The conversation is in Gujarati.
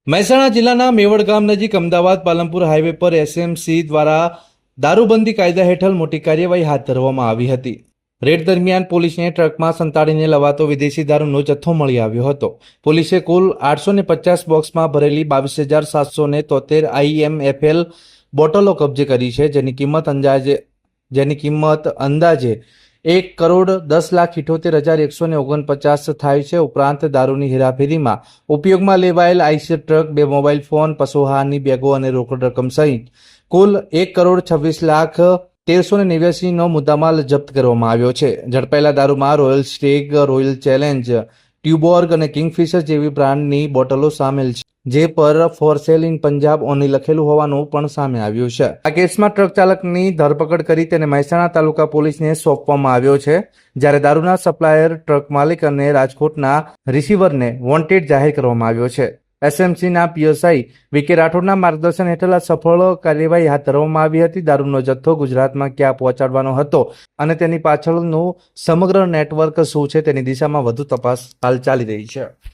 મહેસાણા જિલ્લાના મેવડ ગામ નજીક અમદાવાદ પાલનપુર હાઈવે પર એસએમસી દ્વારા દારૂબંધી કાયદા હેઠળ મોટી કાર્યવાહી હાથ ધરવામાં આવી હતી. રેડ દરમિયાન પોલીસને ટ્રકમાં સંતાડીને લવાતો વિદેશી દારૂનો જથ્થો મળી આવ્યો હતો. પોલીસે કુલ 850 બોક્સમાં ભરેલી 22,773 IMFL બોટલો કબજે કરી છે, જેની કિંમત અંદાજે 1,10,78,149 થાય છે. ઉપરાંત દારૂની હેરાફેરીમાં ઉપયોગમાં લેવાયેલ આઈસર ટ્રક, 2 મોબાઈલ ફોન, પશુઆહારની બેગો અને રોકડ રકમ સહિત કુલ 1,26,13,89નો મુદ્દામાલ જપ્ત કરવામાં આવ્યો છે. ઝડપાયેલા દારૂમાં royal stag, royal challenge, Tuborg અને કિંગફિશર જેવી બ્રાન્ડની બોટલો સામેલ છે, જે પર for sale in Punjab only લખેલું હોવાનું પણ સામે આવ્યું છે. આ કેસમાં ટ્રક ચાલકની ધરપકડ કરી તેને મહેસાણા તાલુકા પોલીસને સોંપવામાં આવ્યો છે, જ્યારે દારૂના સપ્લાયર, ટ્રક માલિક અને રાજકોટના રિસીવરને વોન્ટેડ જાહેર કરવામાં આવ્યો છે. એસએમસીના પીએસઆઈ વીકે રાઠોડના માર્ગદર્શન હેઠળ આ સફળ કાર્યવાહી હાથ ધરવામાં આવી હતી. દારૂનો જથ્થો ગુજરાતમાં ક્યાં પહોંચાડવાનો હતો અને તેની પાછળનું સમગ્ર નેટવર્ક શું છે તેની દિશામાં વધુ તપાસ હાલ ચાલી રહી છે.